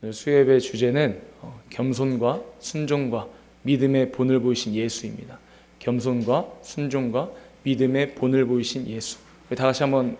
오늘 수요예배 주제는 겸손과 순종과 믿음의 본을 보이신 예수입니다. 겸손과 순종과 믿음의 본을 보이신 예수. 다 같이 한번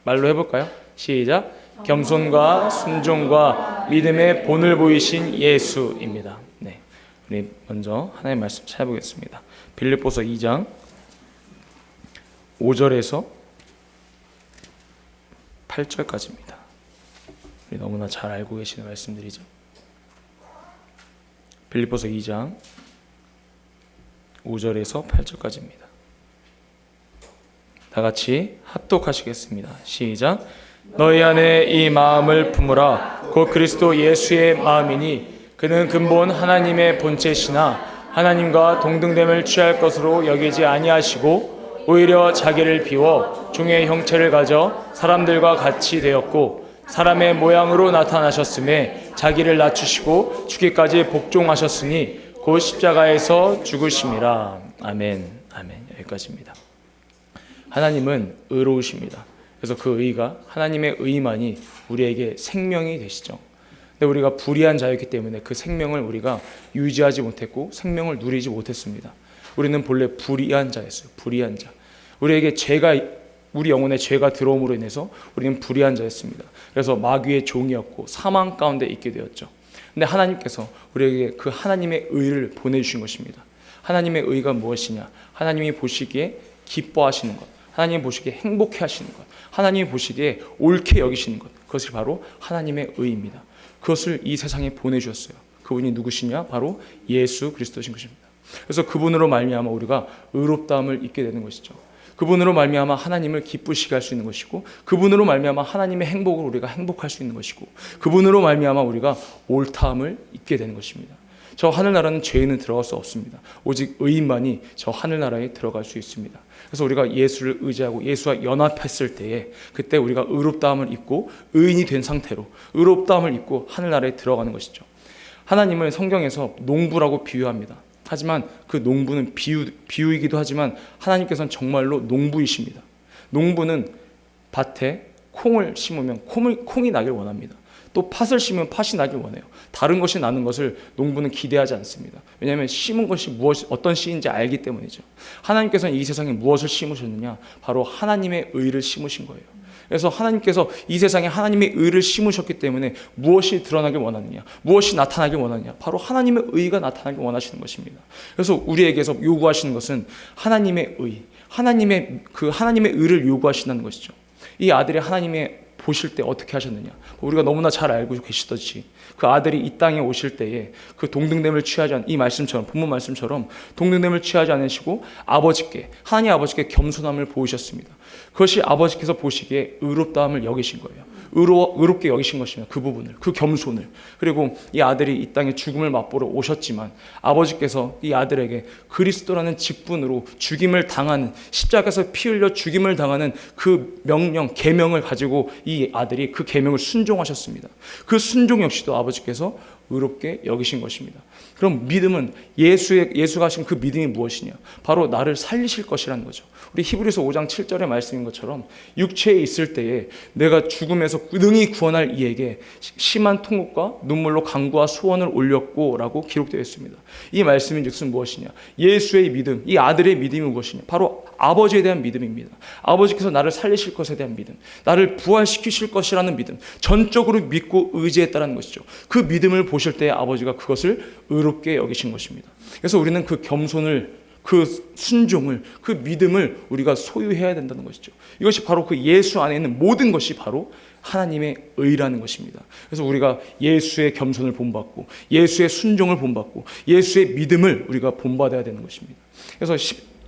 말로 해볼까요? 시작. 겸손과 순종과 믿음의 본을 보이신 예수입니다. 네, 우리 먼저 하나님의 말씀 찾아보겠습니다. 빌립보서 2장 5절에서 8절까지입니다. 너무나 잘 알고 계시는 말씀들이죠. 빌립보서 2장 5절에서 8절까지입니다. 다 같이 합독하시겠습니다. 시작. 너희 안에 이 마음을 품으라. 곧 그리스도 예수의 마음이니 그는 근본 하나님의 본체시나 하나님과 동등됨을 취할 것으로 여기지 아니하시고 오히려 자기를 비워 종의 형체를 가져 사람들과 같이 되었고 사람의 모양으로 나타나셨음에 자기를 낮추시고 죽기까지 복종하셨으니 곧 십자가에서 죽으심이라. 아멘. 아멘. 여기까지입니다. 하나님은 의로우십니다. 그래서 그 의가, 하나님의 의만이 우리에게 생명이 되시죠. 근데 우리가 불의한 자였기 때문에 그 생명을 우리가 유지하지 못했고 생명을 누리지 못했습니다. 우리는 본래 불의한 자였어요. 불의한 자. 우리에게 우리 영혼에 죄가 들어옴으로 인해서 우리는 불의한 자였습니다. 그래서 마귀의 종이었고 사망 가운데 있게 되었죠. 근데 하나님께서 우리에게 그 하나님의 의를 보내주신 것입니다. 하나님의 의가 무엇이냐? 하나님이 보시기에 기뻐하시는 것, 하나님이 보시기에 행복해 하시는 것, 하나님이 보시기에 옳게 여기시는 것, 그것이 바로 하나님의 의입니다. 그것을 이 세상에 보내주셨어요. 그분이 누구시냐? 바로 예수 그리스도신 것입니다. 그래서 그분으로 말미암아 우리가 의롭다함을 입게 되는 것이죠. 그분으로 말미암아 하나님을 기쁘시게 할 수 있는 것이고, 그분으로 말미암아 하나님의 행복을 우리가 행복할 수 있는 것이고, 그분으로 말미암아 우리가 옳다함을 입게 되는 것입니다. 저 하늘나라는 죄인은 들어갈 수 없습니다. 오직 의인만이 저 하늘나라에 들어갈 수 있습니다. 그래서 우리가 예수를 의지하고 예수와 연합했을 때에 그때 우리가 의롭다함을 입고 의인이 된 상태로 의롭다함을 입고 하늘나라에 들어가는 것이죠. 하나님을 성경에서 농부라고 비유합니다. 하지만 그 농부는 비유이기도 하지만 하나님께서는 정말로 농부이십니다. 농부는 밭에 콩을 심으면 콩이 나길 원합니다. 또 팥을 심으면 팥이 나길 원해요. 다른 것이 나는 것을 농부는 기대하지 않습니다. 왜냐하면 심은 것이 어떤 씨인지 알기 때문이죠. 하나님께서는 이 세상에 무엇을 심으셨느냐? 바로 하나님의 의를 심으신 거예요. 그래서 하나님께서 이 세상에 하나님의 의를 심으셨기 때문에 무엇이 드러나길 원하느냐? 무엇이 나타나길 원하느냐? 바로 하나님의 의가 나타나길 원하시는 것입니다. 그래서 우리에게서 요구하시는 것은 하나님의 의, 하나님의 의를 요구하신다는 것이죠. 이 아들이 하나님의 보실 때 어떻게 하셨느냐? 우리가 너무나 잘 알고 계시듯이 그 아들이 이 땅에 오실 때에 그 동등됨을 취하지 않은 이 말씀처럼 본문 말씀처럼 동등됨을 취하지 않으시고 하나님 아버지께 겸손함을 보이셨습니다. 그것이 아버지께서 보시기에 의롭다함을 여기신 거예요. 의롭게 여기신 것입니다. 그 부분을, 그 겸손을. 그리고 이 아들이 이 땅에 죽음을 맛보러 오셨지만 아버지께서 이 아들에게 그리스도라는 직분으로 죽임을 당하는, 십자가에서 피 흘려 죽임을 당하는 그 명령, 계명을 가지고 이 아들이 그 계명을 순종하셨습니다. 그 순종 역시도 아버지께서 의롭게 여기신 것입니다. 그럼 믿음은 예수가 하신 그 믿음이 무엇이냐? 바로 나를 살리실 것이라는 거죠. 우리 히브리서 5장 7절의 말씀인 것처럼 육체에 있을 때에 내가 죽음에서 능히 구원할 이에게 심한 통곡과 눈물로 간구와 소원을 올렸고 라고 기록되어 있습니다. 이 말씀인 즉슨 무엇이냐? 예수의 믿음, 이 아들의 믿음이 무엇이냐? 바로 아버지에 대한 믿음입니다. 아버지께서 나를 살리실 것에 대한 믿음, 나를 부활시키실 것이라는 믿음, 전적으로 믿고 의지했다는 것이죠. 그 믿음을 보실 때 아버지가 그것을 의롭게 여기신 것입니다. 그래서 우리는 그 겸손을, 그 순종을, 그 믿음을 우리가 소유해야 된다는 것이죠. 이것이 바로 그 예수 안에 있는 모든 것이 바로 하나님의 의라는 것입니다. 그래서 우리가 예수의 겸손을 본받고 예수의 순종을 본받고 예수의 믿음을 우리가 본받아야 되는 것입니다. 그래서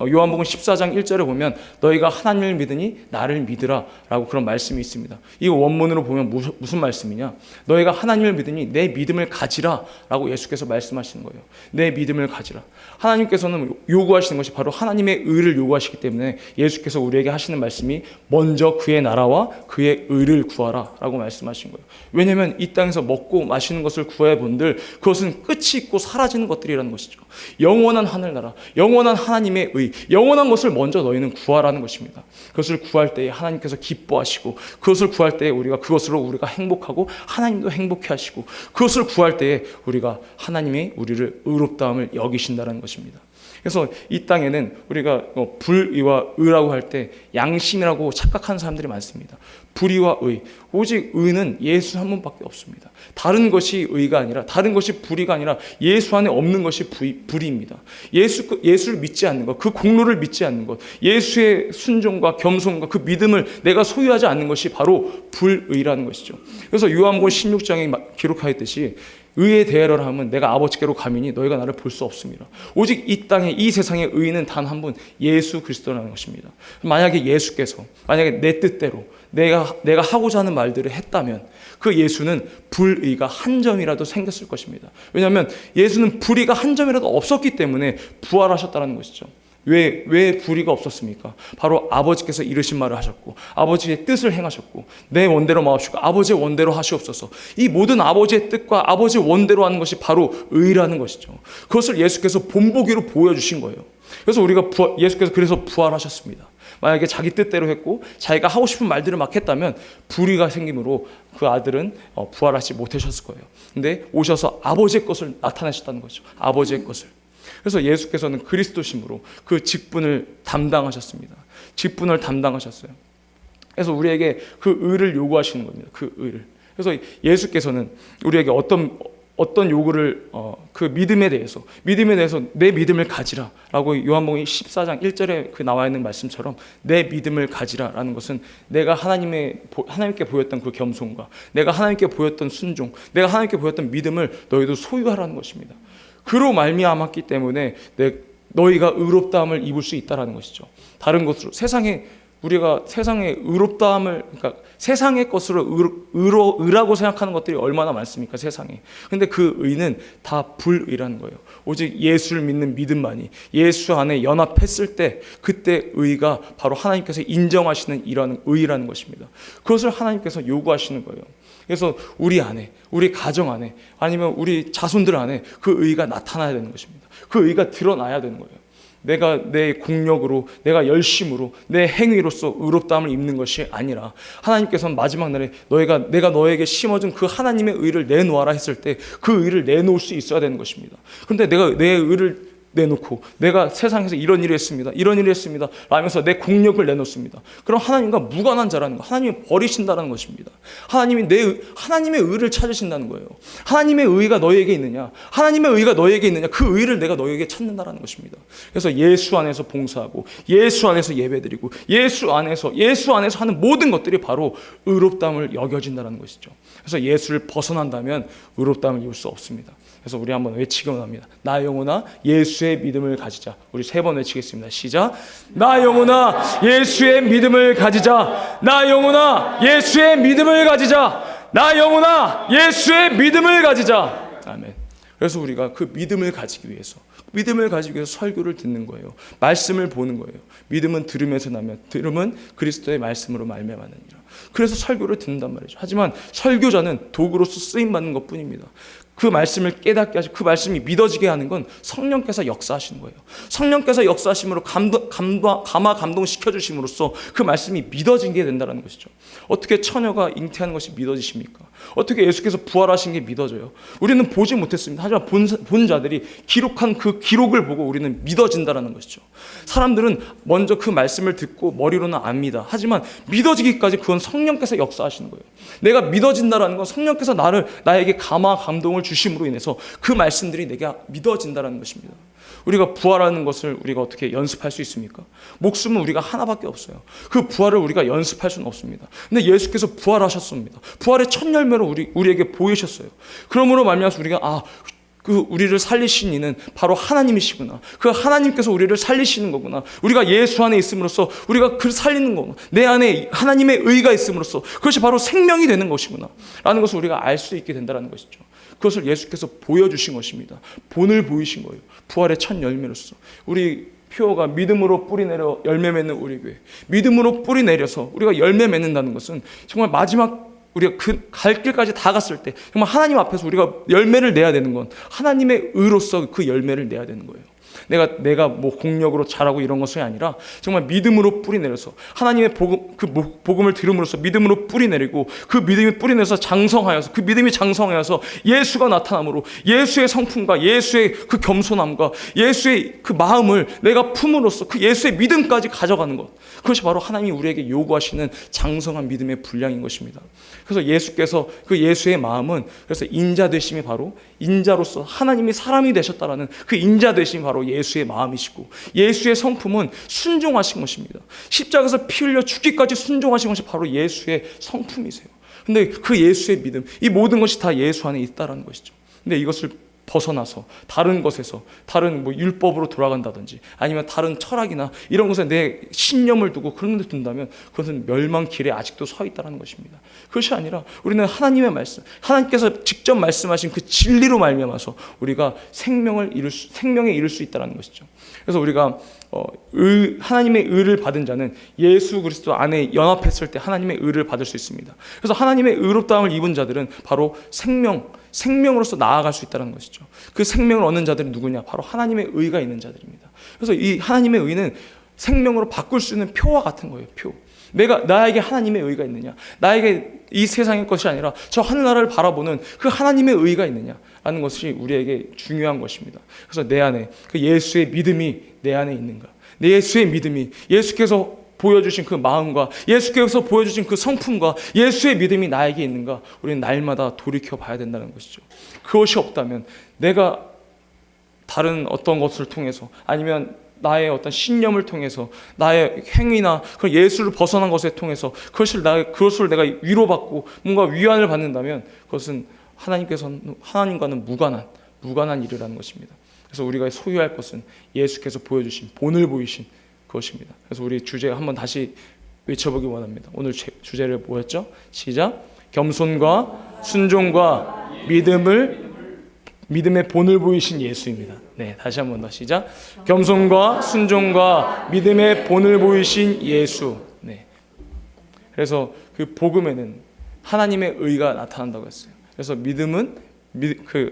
요한복음 14장 1절에 보면 너희가 하나님을 믿으니 나를 믿으라 라고 그런 말씀이 있습니다. 이 원문으로 보면 무슨 말씀이냐? 너희가 하나님을 믿으니 내 믿음을 가지라 라고 예수께서 말씀하시는 거예요. 내 믿음을 가지라. 하나님께서는 요구하시는 것이 바로 하나님의 의를 요구하시기 때문에 예수께서 우리에게 하시는 말씀이 먼저 그의 나라와 그의 의를 구하라 라고 말씀하신 거예요. 왜냐하면 이 땅에서 먹고 마시는 것을 구해 본들 그것은 끝이 있고 사라지는 것들이라는 것이죠. 영원한 하늘나라, 영원한 하나님의 의, 의, 영원한 것을 먼저 너희는 구하라는 것입니다. 그것을 구할 때에 하나님께서 기뻐하시고, 그것을 구할 때에 그것으로 우리가 행복하고 하나님도 행복해 하시고, 그것을 구할 때에 우리가 하나님이 우리를 의롭다함을 여기신다는 것입니다. 그래서 이 땅에는 우리가 불의와 의라고 할 때 양심이라고 착각하는 사람들이 많습니다. 불의와 의, 오직 의는 예수 한 분밖에 없습니다. 다른 것이 의가 아니라, 다른 것이 불의가 아니라 예수 안에 없는 것이 불의입니다. 예수를 믿지 않는 것, 그 공로를 믿지 않는 것, 예수의 순종과 겸손과 그 믿음을 내가 소유하지 않는 것이 바로 불의라는 것이죠. 그래서 요한복음 16장에 기록하였듯이 의에 대하여라 하면 내가 아버지께로 가미니 너희가 나를 볼 수 없습니다. 오직 이 땅에, 이 세상에 의인은 단 한 분, 예수 그리스도라는 것입니다. 만약에 예수께서 만약에 내 뜻대로 내가 하고자 하는 말들을 했다면 그 예수는 불의가 한 점이라도 생겼을 것입니다. 왜냐하면 예수는 불의가 한 점이라도 없었기 때문에 부활하셨다는 것이죠. 왜 불의가 없었습니까? 바로 아버지께서 이르신 말을 하셨고, 아버지의 뜻을 행하셨고, 내 원대로 마옵시고 아버지의 원대로 하시옵소서. 이 모든 아버지의 뜻과 아버지의 원대로 하는 것이 바로 의라는 것이죠. 그것을 예수께서 본보기로 보여주신 거예요. 그래서 예수께서 그래서 부활하셨습니다. 만약에 자기 뜻대로 했고 자기가 하고 싶은 말들을 막 했다면 불의가 생김으로 그 아들은 부활하지 못하셨을 거예요. 근데 오셔서 아버지의 것을 나타내셨다는 거죠. 아버지의 것을. 그래서 예수께서는 그리스도심으로 그 직분을 담당하셨습니다. 직분을 담당하셨어요. 그래서 우리에게 그 의를 요구하시는 겁니다. 그 의를. 그래서 예수께서는 우리에게 어떤 요구를 그 믿음에 대해서 내 믿음을 가지라라고 요한복음 14장 1절에 그 나와 있는 말씀처럼 내 믿음을 가지라라는 것은 내가 하나님께 보였던 그 겸손과 내가 하나님께 보였던 순종, 내가 하나님께 보였던 믿음을 너희도 소유하라는 것입니다. 그로 말미암았기 때문에 너희가 의롭다함을 입을 수 있다라는 것이죠. 다른 것으로 우리가 세상의 의롭다함을, 그러니까 세상의 것으로 의라고 생각하는 것들이 얼마나 많습니까, 세상에. 근데 그 의는 다 불의라는 거예요. 오직 예수를 믿는 믿음만이, 예수 안에 연합했을 때 그때 의가 바로 하나님께서 인정하시는 이런 의라는 것입니다. 그것을 하나님께서 요구하시는 거예요. 그래서 우리 안에, 우리 가정 안에, 아니면 우리 자손들 안에 그 의가 나타나야 되는 것입니다. 그 의가 드러나야 되는 거예요. 내가 내 공력으로, 내가 열심으로, 내 행위로서 의롭다함을 입는 것이 아니라 하나님께서는 마지막 날에 내가 너에게 심어준 그 하나님의 의를 내놓아라 했을 때 그 의를 내놓을 수 있어야 되는 것입니다. 그런데 내가 내 의를 내놓고 내가 세상에서 이런 일을 했습니다 라면서 내 공력을 내놓습니다. 그럼 하나님과 무관한 자라는 거, 하나님이 버리신다는 것입니다. 하나님의 의를 찾으신다는 거예요. 하나님의 의가 너에게 있느냐, 하나님의 의가 너에게 있느냐, 그 의를 내가 너에게 찾는다는 것입니다. 그래서 예수 안에서 봉사하고 예수 안에서 예배드리고 예수 안에서 하는 모든 것들이 바로 의롭다함을 여겨진다는 것이죠. 그래서 예수를 벗어난다면 의롭다함을 이룰 수 없습니다. 그래서 우리 한번 외치기만 합니다. 나 영혼아 예수의 믿음을 가지자. 우리 3번 외치겠습니다. 시작. 나 영혼아 예수의 믿음을 가지자. 나 영혼아 예수의 믿음을 가지자. 나 영혼아 예수의 믿음을 가지자. 아멘. 그래서 우리가 그 믿음을 가지기 위해서 설교를 듣는 거예요. 말씀을 보는 거예요. 믿음은 들음에서 나면 들음은 그리스도의 말씀으로 말미암느니라. 그래서 설교를 듣는단 말이죠. 하지만 설교자는 도구로서 쓰임 받는 것뿐입니다. 그 말씀을 깨닫게 하시고 그 말씀이 믿어지게 하는 건 성령께서 역사하시는 거예요. 성령께서 역사하심으로 감동시켜 주심으로써 그 말씀이 믿어지게 된다는 것이죠. 어떻게 처녀가 잉태하는 것이 믿어지십니까? 어떻게 예수께서 부활하신 게 믿어져요? 우리는 보지 못했습니다. 하지만 본 자들이 기록한 그 기록을 보고 우리는 믿어진다는 것이죠. 사람들은 먼저 그 말씀을 듣고 머리로는 압니다. 하지만 믿어지기까지 그건 성령께서 역사하시는 거예요. 내가 믿어진다는 건 성령께서 나에게 감동을 주심으로 인해서 그 말씀들이 내게 믿어진다는 것입니다. 우리가 부활하는 것을 우리가 어떻게 연습할 수 있습니까? 목숨은 우리가 하나밖에 없어요. 그 부활을 우리가 연습할 수는 없습니다. 근데 예수께서 부활하셨습니다. 부활의 첫 열매로 우리에게 보이셨어요. 그러므로 말미암아서 우리가 우리를 살리신 이는 바로 하나님이시구나. 그 하나님께서 우리를 살리시는 거구나. 우리가 예수 안에 있음으로써 우리가 그를 살리는 거구나. 내 안에 하나님의 의가 있음으로써 그것이 바로 생명이 되는 것이구나 라는 것을 우리가 알 수 있게 된다는 것이죠. 그것을 예수께서 보여주신 것입니다. 본을 보이신 거예요. 부활의 첫 열매로서. 우리 표어가 믿음으로 뿌리 내려 열매 맺는 우리 교회. 믿음으로 뿌리 내려서 우리가 열매 맺는다는 것은 정말 마지막 우리가 그 갈 길까지 다 갔을 때 정말 하나님 앞에서 우리가 열매를 내야 되는 건 하나님의 의로서 그 열매를 내야 되는 거예요. 내가 뭐 공력으로 잘하고 이런 것이 아니라 정말 믿음으로 뿌리 내려서 하나님의 복음, 그 복음을 들음으로써 믿음으로 뿌리 내리고 그 믿음이 뿌리 내려서 장성하여서 그 믿음이 장성하여서 예수가 나타남으로 예수의 성품과 예수의 그 겸손함과 예수의 그 마음을 내가 품으로써 그 예수의 믿음까지 가져가는 것, 그것이 바로 하나님이 우리에게 요구하시는 장성한 믿음의 분량인 것입니다. 그래서 예수께서 그 예수의 마음은 그래서 인자 되심이 바로 인자로서 하나님이 사람이 되셨다라는 그 인자 되심이 바로 예수의 마음이시고 예수의 성품은 순종하신 것입니다. 십자가에서 피 흘려 죽기까지 순종하신 것이 바로 예수의 성품이세요. 근데 그 예수의 믿음, 이 모든 것이 다 예수 안에 있다라는 것이죠. 근데 이것을 벗어나서 다른 것에서 다른 뭐 율법으로 돌아간다든지 아니면 다른 철학이나 이런 것에 내 신념을 두고 그런 데 둔다면 그것은 멸망 길에 아직도 서 있다는 것입니다. 그것이 아니라 우리는 하나님의 말씀, 하나님께서 직접 말씀하신 그 진리로 말미암아서 우리가 생명에 이룰 수 있다는 것이죠. 그래서 우리가 하나님의 의를 받은 자는 예수 그리스도 안에 연합했을 때 하나님의 의를 받을 수 있습니다. 그래서 하나님의 의롭다함을 입은 자들은 바로 생명으로서 나아갈 수 있다는 것이죠. 그 생명을 얻는 자들은 누구냐? 바로 하나님의 의가 있는 자들입니다. 그래서 이 하나님의 의는 생명으로 바꿀 수 있는 표와 같은 거예요. 표. 나에게 하나님의 의가 있느냐? 나에게 이 세상의 것이 아니라 저 하늘나라를 바라보는 그 하나님의 의가 있느냐라는 것이 우리에게 중요한 것입니다. 그래서 내 안에 그 예수의 믿음이 내 안에 있는가? 내 예수의 믿음이 예수께서 보여주신 그 마음과 예수께서 보여주신 그 성품과 예수의 믿음이 나에게 있는가? 우리는 날마다 돌이켜 봐야 된다는 것이죠. 그것이 없다면 내가 다른 어떤 것을 통해서 아니면 나의 어떤 신념을 통해서 나의 행위나 그 예수를 벗어난 것에 통해서 그것을 내가 위로받고 뭔가 위안을 받는다면 그것은 하나님과는 무관한 일이라는 것입니다. 그래서 우리가 소유할 것은 예수께서 보여주신 본을 보이신 그것입니다. 그래서 우리 주제 한번 다시 외쳐보기 원합니다. 오늘 주제를 뭐였죠? 시작. 겸손과 순종과 믿음의 본을 보이신 예수입니다. 네, 다시 한번 더 시작. 겸손과 순종과 믿음의 본을 보이신 예수. 네. 그래서 그 복음에는 하나님의 의가 나타난다고 했어요. 그래서 믿음은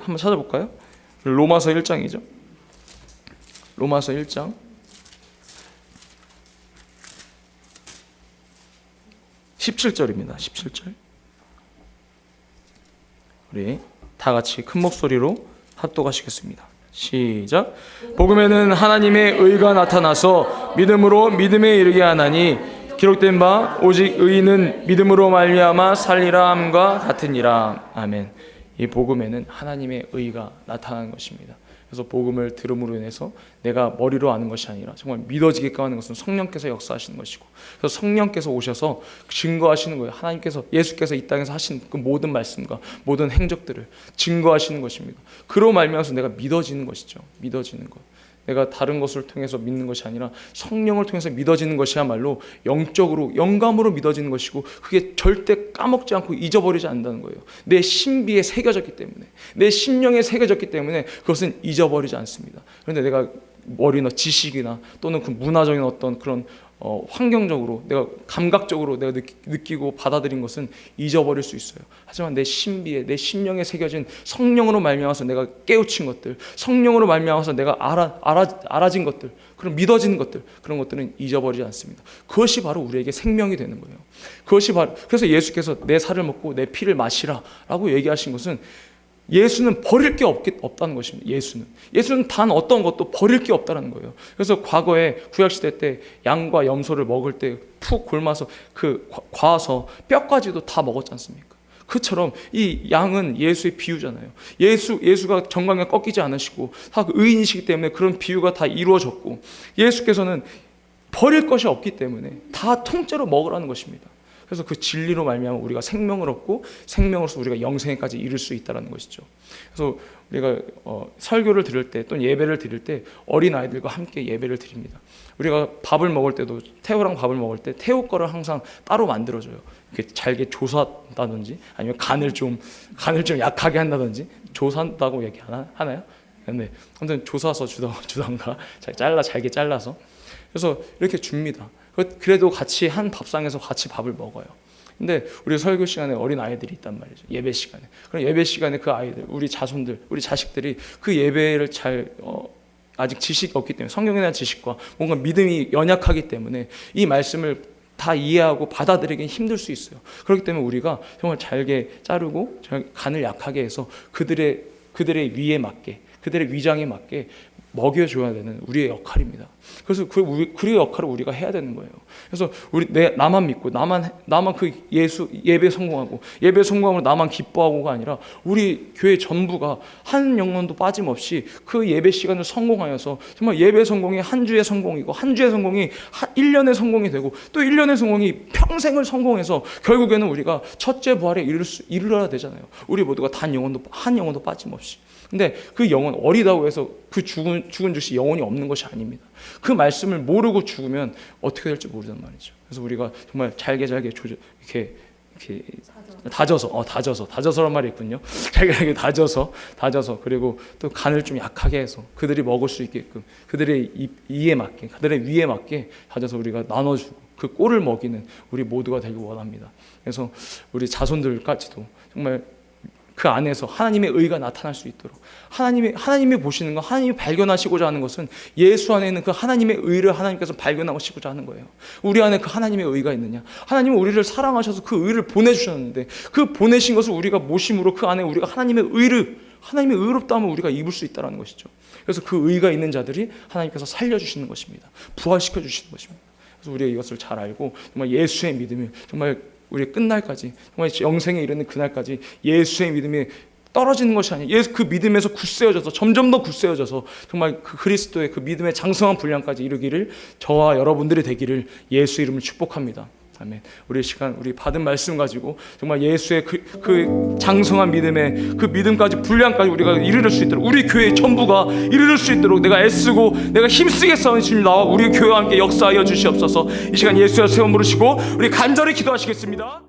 한번 찾아볼까요? 로마서 1장이죠. 로마서 1장 17절입니다. 17절. 우리 다 같이 큰 목소리로 합독하시겠습니다. 시작. 복음에는 하나님의 의가 나타나서 믿음으로 믿음에 이르게 하나니 기록된 바 오직 의인은 믿음으로 말미암아 살리라 함과 같으니라. 아멘. 이 복음에는 하나님의 의가 나타나는 것입니다. 그래서 복음을 들음으로 인해서 내가 머리로 아는 것이 아니라 정말 믿어지게끔 하는 것은 성령께서 역사하시는 것이고, 그래서 성령께서 오셔서 증거하시는 거예요. 예수께서 이 땅에서 하신 그 모든 말씀과 모든 행적들을 증거하시는 것입니다. 그로 말미암아서 내가 믿어지는 것이죠. 믿어지는 것. 내가 다른 것을 통해서 믿는 것이 아니라 성령을 통해서 믿어지는 것이야말로 영적으로 영감으로 믿어지는 것이고, 그게 절대 까먹지 않고 잊어버리지 않는다는 거예요. 내 신비에 새겨졌기 때문에, 내 심령에 새겨졌기 때문에 그것은 잊어버리지 않습니다. 그런데 내가 머리나 지식이나 또는 그 문화적인 어떤 그런 환경적으로 내가 감각적으로 내가 느끼고 받아들인 것은 잊어버릴 수 있어요. 하지만 내 신비에, 내 심령에 새겨진 성령으로 말미암아서 내가 깨우친 것들, 성령으로 말미암아서 내가 알아진 것들, 그런 믿어지는 것들, 그런 것들은 잊어버리지 않습니다. 그것이 바로 우리에게 생명이 되는 거예요. 그래서 예수께서 내 살을 먹고 내 피를 마시라라고 얘기하신 것은 예수는 버릴 게 없다는 것입니다. 예수는 단 어떤 것도 버릴 게 없다는 거예요. 그래서 과거에 구약시대 때 양과 염소를 먹을 때 푹 굶어서 과서 뼈까지도 다 먹었지 않습니까? 그처럼 이 양은 예수의 비유잖아요. 예수가 정강에 꺾이지 않으시고 다 의인이시기 때문에 그런 비유가 다 이루어졌고, 예수께서는 버릴 것이 없기 때문에 다 통째로 먹으라는 것입니다. 그래서 그 진리로 말미암아 우리가 생명을 얻고 생명으로서 우리가 영생에까지 이룰 수 있다는 것이죠. 그래서 우리가 설교를 들을 때 또는 예배를 드릴 때 어린 아이들과 함께 예배를 드립니다. 우리가 밥을 먹을 때도 태우랑 밥을 먹을 때 태우 거를 항상 따로 만들어줘요. 이렇게 잘게 조사한다든지 아니면 간을 좀 약하게 한다든지. 조사한다고 얘기 하나요? 네, 아무튼 조사서 주던가 잘게 잘라서. 그래서 이렇게 줍니다. 그래도 같이 한 밥상에서 같이 밥을 먹어요. 근데 우리 설교 시간에 어린 아이들이 있단 말이죠. 예배 시간에. 그럼 예배 시간에 그 아이들, 우리 자손들, 우리 자식들이 그 예배를 잘 아직 지식이 없기 때문에, 성경에 대한 지식과 뭔가 믿음이 연약하기 때문에 이 말씀을 다 이해하고 받아들이긴 힘들 수 있어요. 그렇기 때문에 우리가 정말 잘게 자르고 간을 약하게 해서 그들의 위에 맞게, 그들의 위장에 맞게 먹여줘야 되는 우리의 역할입니다. 그래서 그 역할을 우리가 해야 되는 거예요. 그래서 나만 믿고 나만 그 예배 성공함으로 나만 기뻐하고가 아니라 우리 교회 전부가 한 영혼도 빠짐없이 그 예배 시간을 성공하여서 정말 예배 성공이 한 주의 성공이고, 한 주의 성공이 1년의 성공이 되고, 또 1년의 성공이 평생을 성공해서 결국에는 우리가 첫째 부활에 이르러야 되잖아요. 우리 모두가 한 영혼도 빠짐없이. 근데 그 영혼, 어리다고 해서 그 죽은 즉시 영혼이 없는 것이 아닙니다. 그 말씀을 모르고 죽으면 어떻게 될지 모르단 말이죠. 그래서 우리가 정말 잘게 이렇게 다져서란 말이 있군요. 잘게 다져서 그리고 또 간을 좀 약하게 해서 그들이 먹을 수 있게끔, 그들의 위에 맞게 다져서 우리가 나눠주고 그 꼴을 먹이는 우리 모두가 되길 원합니다. 그래서 우리 자손들까지도 정말 그 안에서 하나님의 의가 나타날 수 있도록, 하나님이 보시는 거, 하나님이 발견하시고자 하는 것은 예수 안에 있는 그 하나님의 의를 하나님께서 발견하시고자 하는 거예요. 우리 안에 그 하나님의 의가 있느냐? 하나님은 우리를 사랑하셔서 그 의를 보내주셨는데, 그 보내신 것을 우리가 모심으로 그 안에 우리가 하나님의 의롭다함을 우리가 입을 수 있다는 것이죠. 그래서 그 의가 있는 자들이 하나님께서 살려주시는 것입니다. 부활시켜 주시는 것입니다. 그래서 우리가 이것을 잘 알고 정말 예수의 믿음이 정말 우리 끝날까지, 정말 영생에 이르는 그날까지 예수의 믿음이 떨어지는 것이 아니에요. 그 믿음에서 굳세어져서, 점점 더 굳세어져서 정말 그 그리스도의 그 믿음의 장성한 분량까지 이루기를 저와 여러분들이 되기를 예수 이름으로 축복합니다. 아멘. 우리 받은 말씀 가지고 정말 예수의 그 장성한 믿음의 그 믿음까지, 분량까지 우리가 이르를 수 있도록, 우리 교회 전부가 이르를 수 있도록 내가 애쓰고 내가 힘쓰게 싸우는 주님, 나와 우리 교회와 함께 역사하여 주시옵소서. 이 시간 예수의 세움 부르시고 우리 간절히 기도하시겠습니다.